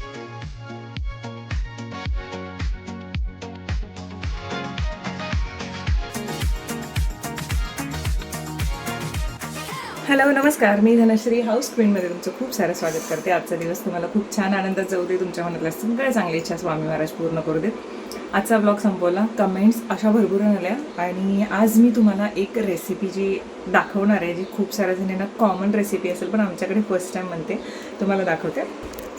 Hello नमस्कार, मी Dhanashree house क्वीनमध्ये तुमचं खूप सारं स्वागत करते. आजचा दिवस तुम्हाला खूप छान आनंदात जाऊ दे. तुमच्या मनातल्या सगळ्या चांगली इच्छा स्वामी महाराज पूर्ण करू देत. आजचा ब्लॉग संपवला. कमेंट्स अशा भरपूर आल्या आणि आज मी तुम्हाला एक रेसिपी जी दाखवणार आहे, जी खूप साऱ्या जणींना कॉमन रेसिपी असेल पण आमच्याकडे फर्स्ट टाईम म्हणते, तुम्हाला दाखवते.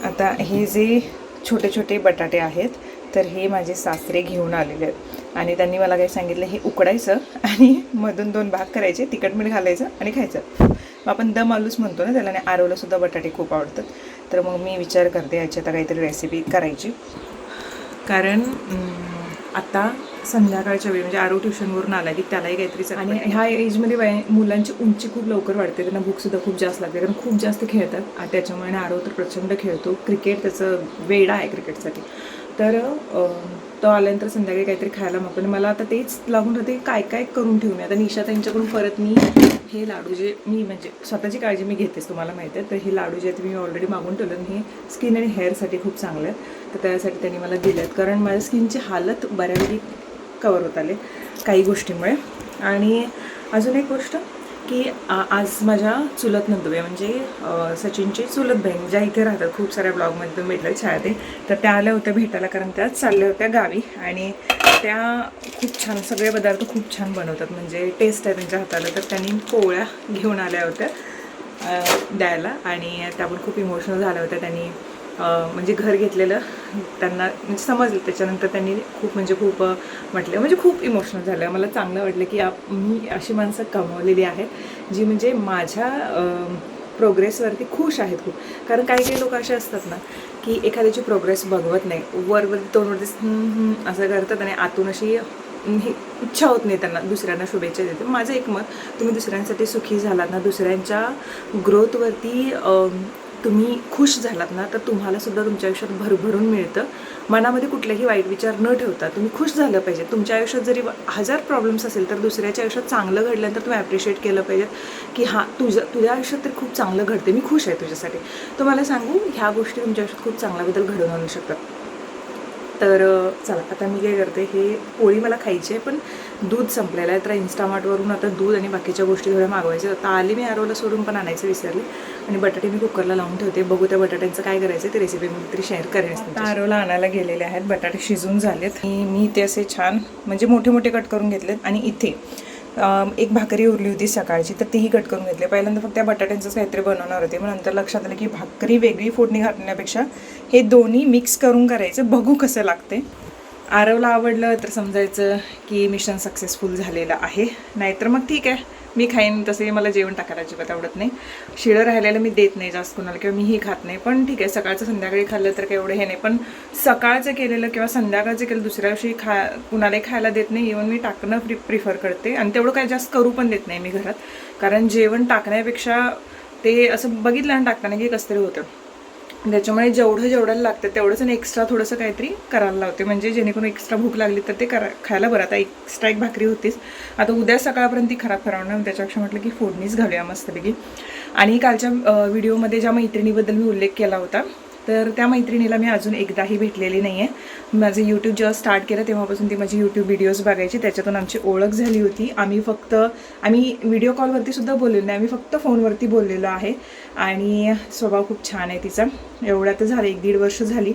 आता हे जे छोटे छोटे बटाटे आहेत तर हे माझे सासरे घेऊन आलेले आहेत आणि त्यांनी मला काही सांगितलं, हे उकडायचं आणि मधून 2 भाग करायचे, तिखट मीठ घालायचं आणि खायचं. आपण दम आलूच म्हणतो ना त्याला, आणि आरोला सुद्धा बटाटे खूप आवडतात. तर मग मी विचार करते याची आता काहीतरी रेसिपी करायची. कारण आता संध्याकाळच्या वेळी म्हणजे आरो ट्युशनवरून आला की त्यालाही काहीतरी, आणि ह्या एजमध्ये मुलांची उंची खूप लवकर वाढते, त्यांना भूकसुद्धा खूप जास्त लागते कारण खूप जास्त खेळतात. आणि त्याच्यामुळे आरो तर प्रचंड खेळतो, क्रिकेट त्याचं वेडा आहे क्रिकेटसाठी. तर तो आल्यानंतर संध्याकाळी काहीतरी खायला मागतो आणि मला आता तेच लागून राहते काय काय करून ठेवू मी. आता निशा त्यांच्याकडून परत मी हे लाडू, जे मी म्हणजे स्वतःची काळजी मी घेतेच तुम्हाला माहिती आहे, तर हे लाडू जे आहेत मी ऑलरेडी मागून ठेवलं आणि हे स्किन आणि हेअरसाठी खूप चांगले आहेत. तर त्यासाठी त्यांनी मला दिले आहेत कारण माझ्या स्किनची हालत बऱ्यापैकी कवर होत आले काही गोष्टीमुळे. आणि अजून एक गोष्ट की आज माझ्या चुलत नंदुबाई म्हणजे सचिनची चुलत बहीण, ज्या इथे राहतात, खूप साऱ्या ब्लॉगमध्ये तुम्ही भेटलं छाया, तर त्या आल्या होत्या भेटायला कारण त्या चालल्या होत्या गावी. आणि त्या खूप छान सगळे पदार्थ खूप छान बनवतात, म्हणजे टेस्ट आहे त्यांच्या हाताला. तर त्यांनी पोळ्या घेऊन आल्या होत्या द्यायला आणि त्या पण खूप इमोशनल झाल्या होत्या. त्यांनी म्हणजे घर घेतलेलं त्यांना म्हणजे समजलं, त्याच्यानंतर त्यांनी खूप म्हटलं, म्हणजे खूप इमोशनल झालं. मला चांगलं वाटलं की मी अशी माणसं कमवलेली आहेत जी म्हणजे माझ्या प्रोग्रेसवरती खुश आहेत खूप. कारण काही काही लोक असे असतात ना की एखाद्याची प्रोग्रेस बघवत नाही, वरवरती तोंडवरती असं करतात आणि आतून अशी ही इच्छा होत नाही त्यांना दुसऱ्यांना शुभेच्छा देते. माझं एक मत, तुम्ही दुसऱ्यांसाठी सुखी झालात ना, दुसऱ्यांच्या ग्रोथवरती तुम्ही खुश झालात ना, तर तुम्हालासुद्धा तुमच्या आयुष्यात भरभरून मिळतं. मनामध्ये कुठलेही वाईट विचार न ठेवता तुम्ही खुश झालं पाहिजे. तुमच्या आयुष्यात जरी 1000 प्रॉब्लेम्स असेल तर दुसऱ्याच्या आयुष्यात चांगलं घडल्यानंतर तुम्ही ॲप्रिशिएट केलं पाहिजे की हां, तुझ्या आयुष्यात तर खूप चांगलं घडते, मी खुश आहे तुझ्यासाठी. तुम्हाला सांगू, ह्या गोष्टी तुमच्या आयुष्यात खूप चांगला बदल घडवून आणू शकतात. तर चला आता मी काय करते, हे पोळी मला खायची आहे पण दूध संपलेलं आहे, तर इन्स्टामार्टवरून आता दूध आणि बाकीच्या गोष्टी थोड्या मागवायच्या. आता आली मी आरोला सोडून पण आणायचं विसरले. आणि बटाटे मी कुकरला लावून ठेवते, बघू त्या बटाट्यांचं काय करायचं ते रेसिपी मी तरी शेअर करेन. आता आरोला आणायला गेलेले आहेत, बटाटे शिजून झालेत. मी ते असे छान म्हणजे मोठे मोठे कट करून घेतलेत. आणि इथे एक भाकरी उरली होती सकाळची, तर तीही कट करून घेतली. पहिल्यांदा फक्त त्या बटाट्यांचंच काहीतरी बनवणार होते, मग नंतर लक्षात आलं की भाकरी वेगळी फोडणी घालण्यापेक्षा हे दोन्ही मिक्स करून करायचं, बघू कसं लागते. आरवला आवडलं तर समजायचं की मिशन सक्सेसफुल झालेलं आहे, नाहीतर मग ठीक आहे, मी खाईन. तसे मला जेवण टाकायला अजिबात आवडत नाही, शिळं राहिलेलं मी देत नाही जास्त कोणाला, किंवा मीही खात नाही. पण ठीक आहे, सकाळचं संध्याकाळी खाल्लं तर काही एवढं हे नाही, पण सकाळचं केलेलं किंवा संध्याकाळचं केलं दुसऱ्या दिवशी कुणालाही खायला देत नाही. इव्हन मी टाकणं प्रिफर करते आणि तेवढं काही जास्त करू पण देत नाही मी घरात, कारण जेवण टाकण्यापेक्षा ते असं बघितलं आणि टाकताना की कसं तरी होतं. त्याच्यामुळे जेवढ्याला लागतं तेवढंच आणि एक्स्ट्रा थोडंसं काहीतरी करायला लावते, म्हणजे जेणेकरून एक्स्ट्रा भूक लागली तर ते खायला बरं. आता एक्स्ट्रा एक भाकरी होतीच, आता उद्या सकाळपर्यंत ती खराब करावं, त्याच्यापेक्षा म्हटलं की फोडणीच घालूया मस्तपैकी. आणि कालच्या व्हिडिओमध्ये ज्या मैत्रिणीबद्दल मी उल्लेख केला होता, तर त्या मैत्रिणीला मी अजून एकदाही भेटलेली नाही आहे. माझं यूट्यूब जेव्हा स्टार्ट केलं तेव्हापासून ती माझी यूट्यूब व्हिडिओज बघायची, त्याच्यातून आमची ओळख झाली होती. आम्ही व्हिडिओ कॉलवरती सुद्धा बोललेलो नाही, आम्ही फक्त फोनवरती बोललेलो आहे. आणि स्वभाव खूप छान आहे तिचा. एवढ्या तर झालं 1-1.5 वर्ष झाली.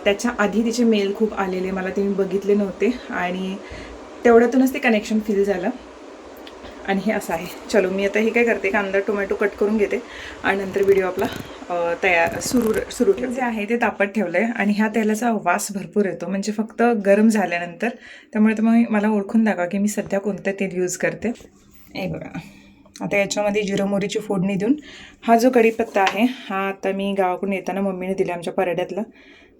त्याच्या आधी तिचे मेल खूप आलेले, मला ते मी बघितले नव्हते आणि तेवढ्यातूनच ते कनेक्शन फील झालं. आणि हे असं आहे. चलो, मी आता हे काय करते, कांदा टोमॅटो कट करून घेते आणि नंतर व्हिडिओ आपला सुरू ठेवते. जे आहे ते तापत ठेवलं आहे आणि ह्या तेलाचा वास भरपूर येतो, म्हणजे फक्त गरम झाल्यानंतर. त्यामुळे तर मग मला ओळखून दाखवा की मी सध्या कोणतं तेल यूज करते. हे बघा, आता याच्यामध्ये जिरं मोहरीची फोडणी देऊन हा जो कढीपत्ता आहे, हा आता मी गावाकडून येताना मम्मीने दिला आमच्या पराठ्यातला,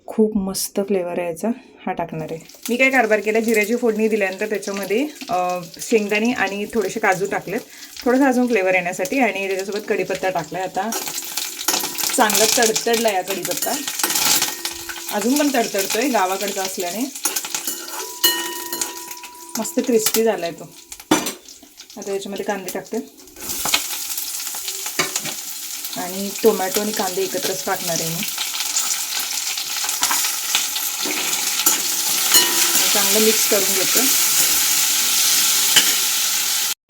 खूप मस्त फ्लेवर आहे याचा, हा टाकणार आहे. मी काय कारभार केला, जिऱ्याची फोडणी दिल्यानंतर त्याच्यामध्ये शेंगदाणे आणि थोडेसे काजू टाकलेत, थोडंसं अजून फ्लेवर येण्यासाठी, आणि त्याच्यासोबत कढीपत्ता टाकला आहे. आता चांगला तडतडला या कढीपत्ता, अजून पण तडतडतोय गावाकडचा असल्याने, मस्त क्रिस्पी झाला आहे तो. आता याच्यामध्ये कांदे टाकते आणि टोमॅटो आणि कांदे एकत्रच टाकणार आहे मी. चांगलं मिक्स करून घेतो.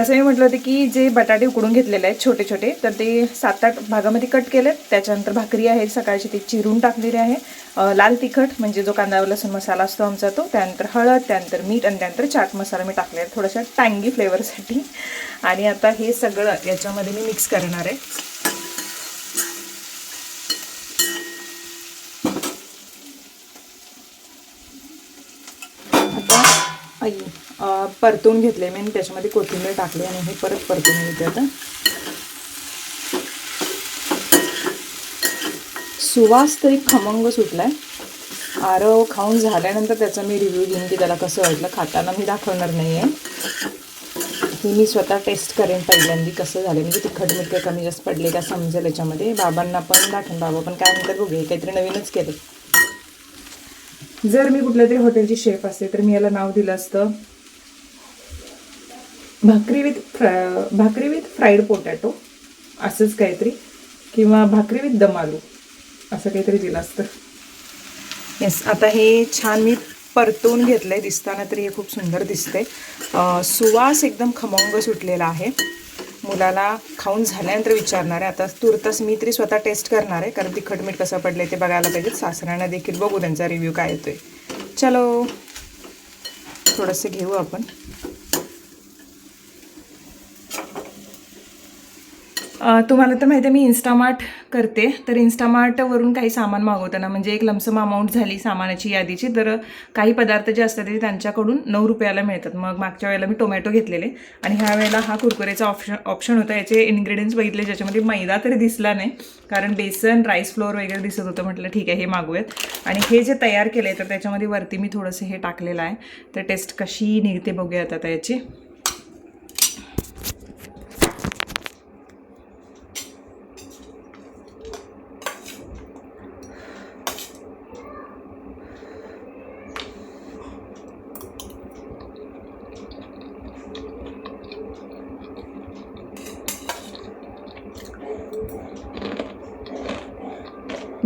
असं मी म्हटलं होतं की जे बटाटे उकडून घेतलेले आहेत छोटे छोटे, तर ते 7-8 भागामध्ये कट केलेत. त्याच्यानंतर भाकरी आहे सकाळची ती चिरून टाकलेली आहे. लाल तिखट म्हणजे जो कांदा लसूण मसाला असतो आमचा तो, त्यानंतर हळद, त्यानंतर मीठ आणि त्यानंतर चाट मसाला मी टाकले आहे थोड्याशा टँगी फ्लेवरसाठी. आणि आता हे सगळं याच्यामध्ये मी मिक्स करणार आहे. आता परतून घेतले मी, त्याच्यामध्ये कोथिंबीर टाकली आणि हे परत परतून घेते. आता सुवास तरी खमंग सुटलाय. आरव खाऊन झाल्यानंतर त्याचा मी रिव्ह्यू देईन की त्याला कसं वाटलं. खाताना मी दाखवणार नाही आहे, ही मी स्वतः टेस्ट करेन पहिल्यांदा कसं झालं, म्हणजे तिखट मीठ काही कमी जास्त पडले का समजेल याच्यामध्ये. बाबांना पण दाखवेन, बाबा पण काय म्हणतात बघूया, काहीतरी नवीनच केलं. जर मी कुठल्या तरी हॉटेलची शेफ असते तर मी याला नाव दिलं असतं भाकरी विथ फ्राईड पोटॅटो असंच काहीतरी, किंवा भाकरी विथ दम आलू असं काहीतरी दिलं असतं. येस, आता हे छान मी परतून घेतलंय. दिसताना तरी हे खूप सुंदर दिसते. सुवास एकदम खमंग सुटलेला आहे. मुलाला खाऊन झाल्यानंतर विचारणार आहे. आता तुर्तास मी तरी स्वतः टेस्ट करणार आहे, कारण तिखट मीठ कसं पडलं ते बघायला पाहिजे. सासऱ्यांना देखील बघू त्यांचा रिव्ह्यू काय येतोय. चलो थोडंसं घेऊ आपण. तुम्हाला तर माहिती आहे मी इन्स्टामार्ट करते, तर इन्स्टामार्टवरून काही सामान मागवताना म्हणजे एक लमसम अमाऊंट झाली सामानाची यादीची, तर काही पदार्थ जे असतात ते त्यांच्याकडून 9 रुपयाला मिळतात. मग मागच्या वेळेला मी टोमॅटो घेतलेले आणि ह्या वेळेला हा कुरकुरेचा ऑप्शन होता. याचे इन्ग्रेडियंट्स बघितले ज्याच्यामध्ये मैदा तरी दिसला नाही, कारण बेसन राईस फ्लोअर वगैरे दिसत होतं. म्हटलं ठीक आहे हे मागूयात. आणि हे जे तयार केलं आहे तर त्याच्यामध्ये वरती मी थोडंसं हे टाकलेलं आहे. तर टेस्ट कशी निघते बघूयात आता याची.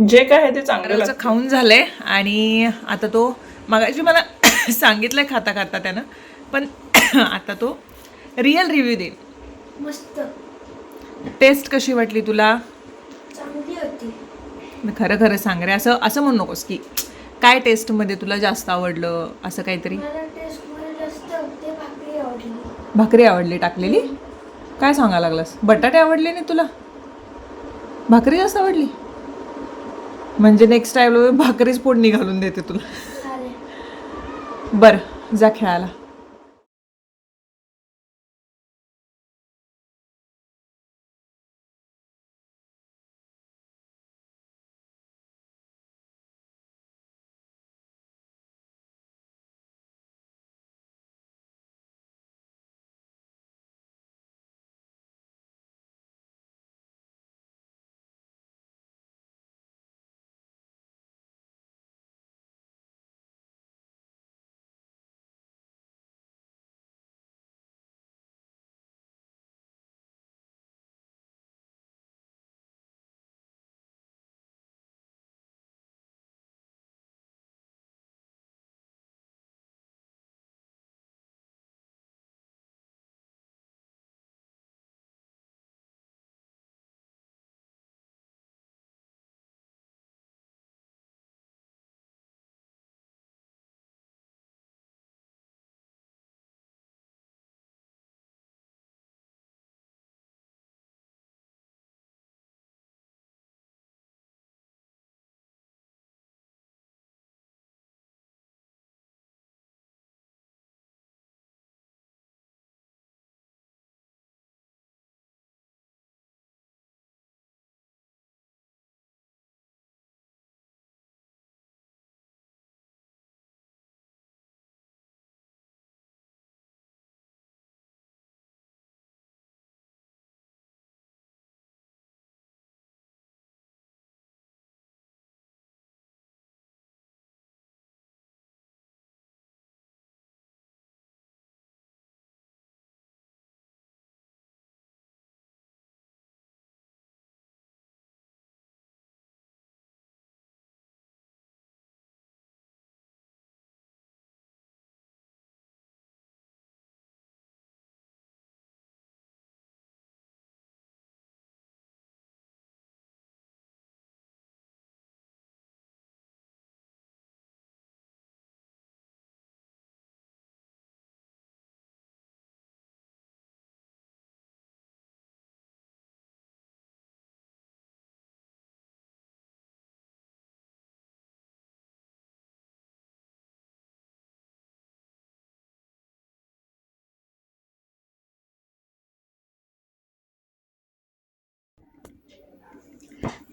जे काय आहे ते चांगलं खाऊन झालंय. आणि आता तो मगाशी मला सांगितलंय खाता खाता त्यानं, पण आता तो रिअल रिव्ह्यू देईल. मस्त. टेस्ट कशी वाटली तुला? चांगली होती. खरं खरं सांग रे, असं असं म्हणू नकोस की काय टेस्टमध्ये तुला जास्त आवडलं असं काहीतरी. मला टेस्टमध्ये जास्त ते भाकरी आवडली. भाकरी आवडली टाकलेली? काय सांगायला लागलास? बटाटे आवडले नाही तुला? भाकरी जास्त आवडली? म्हणजे नेक्स्ट टाइम भाकरीच फोडणी घालून देते तुला. बरं जा खेळायला.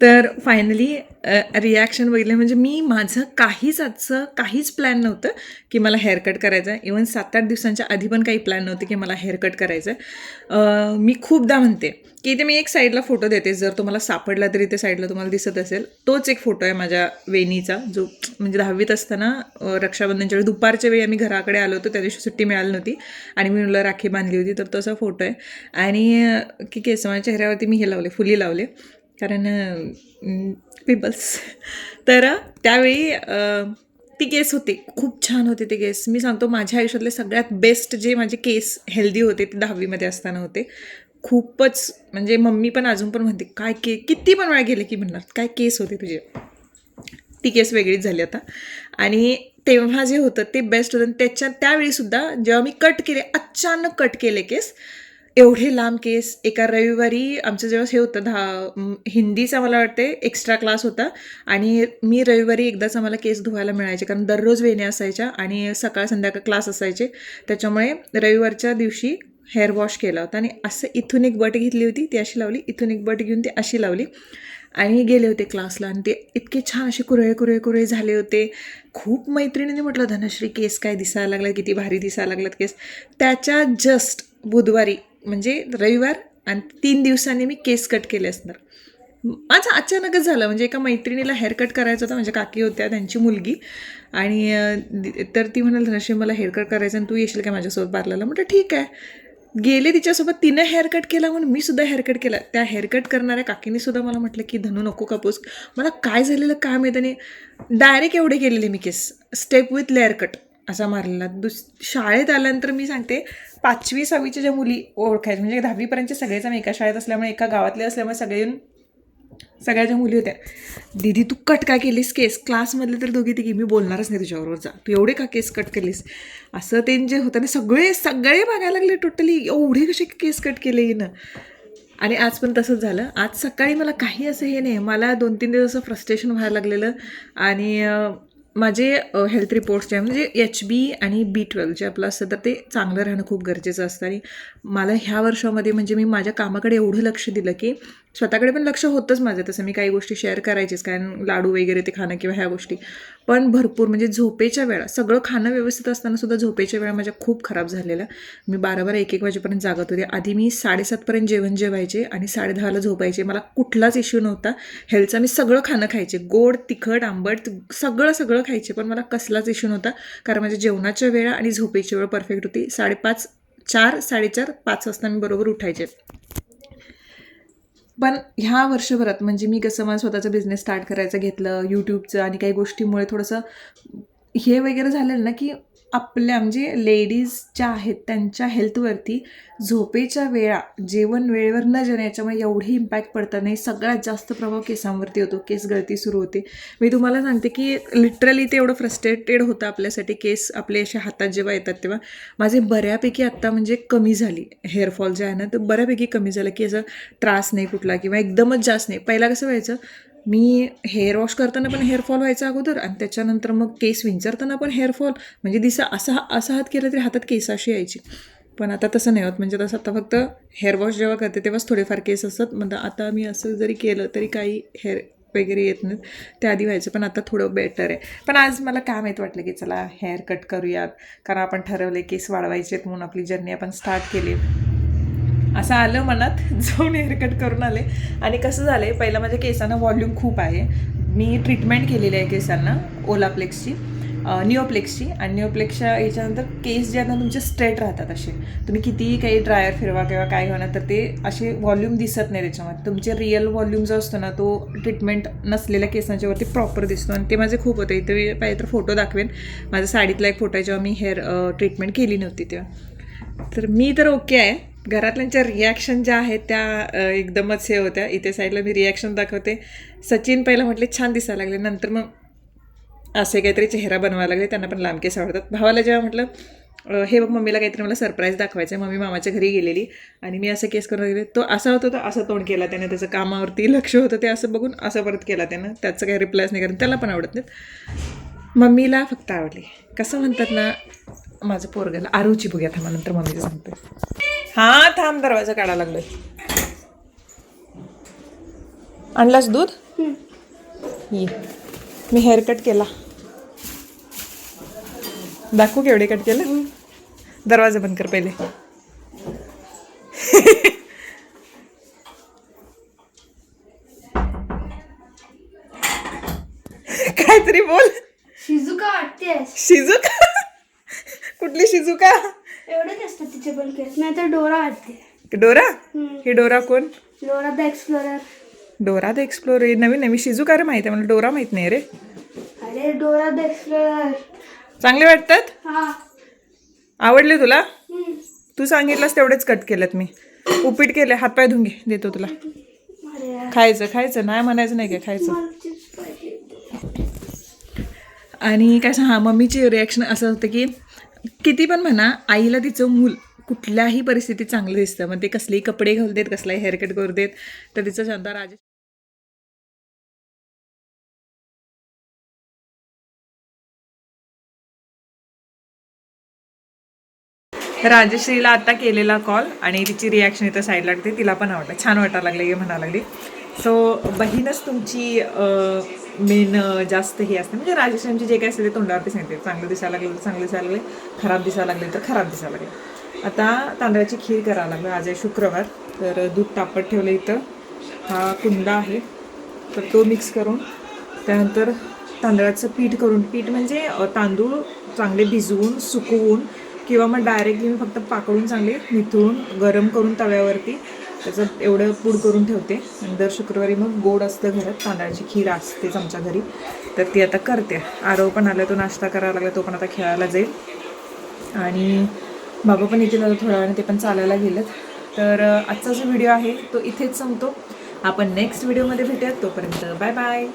तर फायनली रिॲक्शन बघितलं म्हणजे मी माझं काहीच प्लॅन नव्हतं की मला हेअरकट करायचं आहे. इवन 7-8 दिवसांच्या आधी पण काही प्लॅन नव्हते की मला हेअरकट करायचं आहे. मी खूपदा म्हणते की इथे मी एक साईडला फोटो देते, जर तुम्हाला सापडला तरी ते साईडला तुम्हाला दिसत असेल. तोच एक फोटो आहे माझ्या वेणीचा, जो म्हणजे 10वीत असताना रक्षाबंधनच्या वेळी दुपारच्या वेळी आम्ही घराकडे आलो होतो. त्या दिवशी सुट्टी मिळाली नव्हती आणि मी मुलं राखी बांधली होती, तर तसा फोटो आहे. आणि की केस माझ्या चेहऱ्यावरती मी हे लावले, फुली लावले, कारण पिंपल्स. तर त्यावेळी ती केस होते, खूप छान होते ते केस. मी सांगतो माझ्या आयुष्यातले सगळ्यात बेस्ट जे माझे केस हेल्दी होते ते 10वीमध्ये असताना होते. खूपच म्हणजे मम्मी पण अजून पण म्हणते, काय किती पण वेळा गेले की म्हणणार काय केस होते तुझे. ती केस वेगळीच झाली आता. आणि तेव्हा जे होतं ते बेस्ट होतं. त्यावेळीसुद्धा जेव्हा मी कट केले, अचानक कट केले केस, एवढे लांब केस. एका रविवारी आमचं जेव्हा हे होतं हिंदीचा मला वाटते एक्स्ट्रा क्लास होता आणि मी रविवारी एकदाच आम्हाला केस धुवायला मिळायचे, कारण दररोज वेण्या असायच्या आणि सकाळ संध्याकाळ क्लास असायचे. त्याच्यामुळे रविवारच्या दिवशी हेअर वॉश केला होता आणि असं इथून एक बट घेतली होती, ती अशी लावली, इथून एक बट घेऊन ती अशी लावली आणि गेले होते क्लासला. आणि ते इतके छान असे कुरळे झाले होते. खूप मैत्रिणींनी म्हटलं, धनश्री केस काय दिसायला लागला, किती भारी दिसायला लागलात केस. त्याच्या जस्ट बुधवारी म्हणजे रविवार आणि 3 दिवसांनी मी केस कट केले असणार. माझं अचानकच झालं. म्हणजे एका मैत्रिणीला हेअरकट करायचा होता, म्हणजे काकी होत्या त्यांची मुलगी, आणि तर ती म्हणाली, धनश्री मला हेअरकट करायचं आणि तू येशील काय माझ्यासोबत पार्लरला. म्हटलं ठीक आहे. गेले तिच्यासोबत, तिनं हेअरकट केला म्हणून मी सुद्धा हेअरकट केला. त्या हेअरकट करणाऱ्या काकीने सुद्धा मला म्हटलं की धनू नको कापूस. मला काय झालेलं काय माहीत नाही, डायरेक्ट एवढे केलेले मी केस, स्टेप विथ लेअर कट असा मारलेला. शाळेत आल्यानंतर मी सांगते 5वी 6वीच्या ज्या मुली ओळखायच्या, म्हणजे 10वीपर्यंतचे सगळेच आम्ही एका शाळेत असल्यामुळे, एका गावातले असल्यामुळे सगळ्या ज्या मुली होत्या, दीदी तू कट काय केलीस केस. क्लासमधले तर दोघी तिघी, मी बोलणारच नाही तुझ्याबरोबर, जा तू एवढे का केस कट केलीस. असं ते जे होतं ना, सगळे बघायला लागले टोटली, एवढे कसे केस कट केले हिनं. आणि आज पण तसंच झालं. आज सकाळी मला काही असं हे नाही, मला 2-3 दिवस असं फ्रस्ट्रेशन व्हायला लागलेलं. आणि माझे हेल्थ रिपोर्ट्स जे म्हणजे HB आणि B12 जे आपलं असतं, तर ते चांगलं राहणं खूप गरजेचं असतं. आणि मला ह्या वर्षामध्ये म्हणजे मी माझ्या कामाकडे एवढं लक्ष दिलं की स्वतःकडे पण लक्ष होतंच माझं, तसं मी काही गोष्टी शेअर करायचीच, कारण लाडू वगैरे ते खाणं किंवा ह्या गोष्टी, पण भरपूर म्हणजे झोपेच्या वेळा, सगळं खाणं व्यवस्थित असताना सुद्धा झोपेच्या वेळा माझ्या खूप खराब झालेल्या. मी 12-1 वाजेपर्यंत जागत होते. आधी मी 7:30पर्यंत जेवण जेवायचे आणि 10:30ला झोपायचे. मला कुठलाच इश्यू नव्हता हेल्थचा. मी सगळं खाणं खायचे, गोड तिखट आंबट सगळं खायचे, पण मला कसलाच इश्यू नव्हता, कारण माझ्या जेवणाच्या वेळा आणि झोपेची वेळ परफेक्ट होती. 5:30, 4, 4:30, 5 वाजता मी बरोबर उठायचे. पण ह्या वर्षभरात म्हणजे मी कसं मला स्वतःचा बिझनेस स्टार्ट करायचं घेतलं, यूट्यूबचं, आणि काही गोष्टीमुळे थोडंसं हे वगैरे झालेलं ना, की आपल्या म्हणजे लेडीज ज्या आहेत त्यांच्या हेल्थवरती झोपेच्या वेळा, जेवण वेळेवर न जेवण, याच्यामुळे एवढी इम्पॅक्ट पडतं नाही. सगळ्यात जास्त प्रभाव केसांवरती होतो, केस गळती सुरू होते. मी तुम्हाला सांगते की लिटरली ते एवढं फ्रस्ट्रेटेड होतं आपल्यासाठी. केस आपले असे हातात जेव्हा येतात तेव्हा माझे बऱ्यापैकी आत्ता म्हणजे कमी झाली हेअरफॉल जे आहे ना, तर बऱ्यापैकी कमी झालं, की असं त्रास नाही कुठला किंवा एकदमच जास्त नाही. पहिला कसं व्हायचं, मी हेअर वॉश करताना पण हेअरफॉल व्हायचा अगोदर, आणि त्याच्यानंतर मग केस विंचरताना पण हेअरफॉल, म्हणजे असा हात केला तरी हातात केस अशी यायची. पण आता तसं नाही होत. म्हणजे तसं आता फक्त हेअर वॉश जेव्हा करते तेव्हाच थोडेफार केस असतात. म्हणजे आता मी असं जरी केलं तरी काही हेअर वगैरे येत नाहीत, त्याआधी व्हायचं, पण आता थोडं बेटर आहे. पण आज मला काय माहीत वाटलं की चला हेअर कट करूयात, कारण आपण ठरवले केस वाढवायचे म्हणून आपली जर्नी आपण स्टार्ट केली. असं आलं मनात, जाऊन हेअरकट करून आले. आणि कसं झालं आहे, पहिलं माझ्या केसांना व्हॉल्यूम खूप आहे. मी ट्रीटमेंट केलेली आहे केसांना ओलाप्लेक्सची, निओप्लेक्सची, आणि निओप्लेक्सच्या याच्यानंतर केस जे आहेत ना तुमचे स्ट्रेट राहतात. असे तुम्ही कितीही काही ड्रायर फिरवा किंवा काय होणार, तर ते असे व्हॉल्यूम दिसत नाही त्याच्यामध्ये. तुमचे रिअल व्हॉल्यूम जो असतो ना, तो ट्रीटमेंट नसलेल्या केसांच्या वरती प्रॉपर दिसतो. आणि ते माझे खूप होते. इथे पाहिजे तर फोटो दाखवेन. माझ्या साडीतला एक फोटो आहे जेव्हा मी हेअर ट्रीटमेंट केली नव्हती तेव्हा. तर मी तर ओके आहे. घरातल्यांच्या रिॲक्शन ज्या आहेत त्या एकदमच हे होत्या. इथे साईडला मी रिॲक्शन दाखवते. सचिन पहिला म्हटले छान दिसायला लागले, नंतर मग असे काहीतरी चेहरा बनवायला लागले. त्यांना पण लांब केस आवडतात. भावाला जेव्हा म्हटलं हे बघ मम्मीला काहीतरी मला सरप्राईज दाखवायचं आहे, मम्मी मामाच्या घरी गेलेली आणि मी असं केस करून गेले, तो असा होता, तो असं तोंड केला त्याने, त्याचं कामावरती लक्ष होतं, ते असं बघून असं परत केला त्यानं. त्याचं काही रिप्लायच नाही, कारण त्याला पण आवडत नाहीत. मम्मीला फक्त आवडली. कसं म्हणतात ना, माझं पोरगेला आरूची बघूया थांबा, नंतर मम्मीचं सांगते. हां थांब, दरवाजा काढायला लागलोय. आणलास दूध? ये मी हेअर कट केला. दाखवू केवढे कट केलं. दरवाजा बंद कर पहिले. काहीतरी बोल. शिजुका वाटतेस. शिजुका. कुठली शिजुका. एवढेच असतात तिचे पण केस. नाही तर डोरा वाटते. डोरा. ही डोरा कोण. Dora the explorer. Dora the explorer नवीन आहे. मी शिजुका रे माहिती आहे मला. डोरा माहित नाही रे. अरे डोरा द एक्सप्लोरर चांगले वाटतात. हा. आवडले तुला. तू सांगितलंस तेवढेच कट केलेत मी. उपीट केले. हातपाय धुंगे देतो तुला. अरे यार. खायचं नाही म्हणायचं नाही काय खायचं. मला चिप्स पाहिजे. आणि काय सांग. मम्मीची रिॲक्शन असं होतं की किती पण म्हणा आईला तिचं मूल कुठल्याही परिस्थितीत चांगलं दिसतं. मग ते कसलेही कपडे घालू देत कसलाही हेअरकट करू देत तर तिचं शांता राजश्रीला आता केलेला कॉल आणि तिची रिॲक्शन इथं साईड लागते. तिला पण आवडलं. छान वाटायला लागले म्हणा लागली. सो बहीणच तुमची मेन जास्त हे असते. म्हणजे राजश्रींची जे काय असते ते तोंडावरती सांगते. चांगलं दिसायला लागलं तर चांगलं दिसायला लागले. खराब दिसायला लागले तर खराब दिसायला लागले. आता तांदळाची खीर करायला लागलं. आज आहे शुक्रवार. तर दूध तापत ठेवलं इथं. हा कुंडा आहे तर तो मिक्स करून त्यानंतर तांदळाचं पीठ करून. पीठ म्हणजे तांदूळ चांगले भिजवून सुकवून किंवा मग डायरेक्टली मी फक्त पाकडून चांगले निथळून गरम करून तव्यावरती त्याचं एवढं पूड करून ठेवते. आणि दर शुक्रवारी मग गोड असतं घरात. तांदळाची खीर असतेच आमच्या घरी. तर ती आता करते. आरव पण आला. तो नाश्ता करायला लागला. तो पण आता खेळायला जाईल. आणि बाबा पण येतील आता थोड्या वेळाने. ते पण चालायला गेलेत. तर आजचा जो व्हिडिओ आहे तो इथेच संपतो. आपण नेक्स्ट व्हिडिओमध्ये भेटूयात. तोपर्यंत बाय बाय.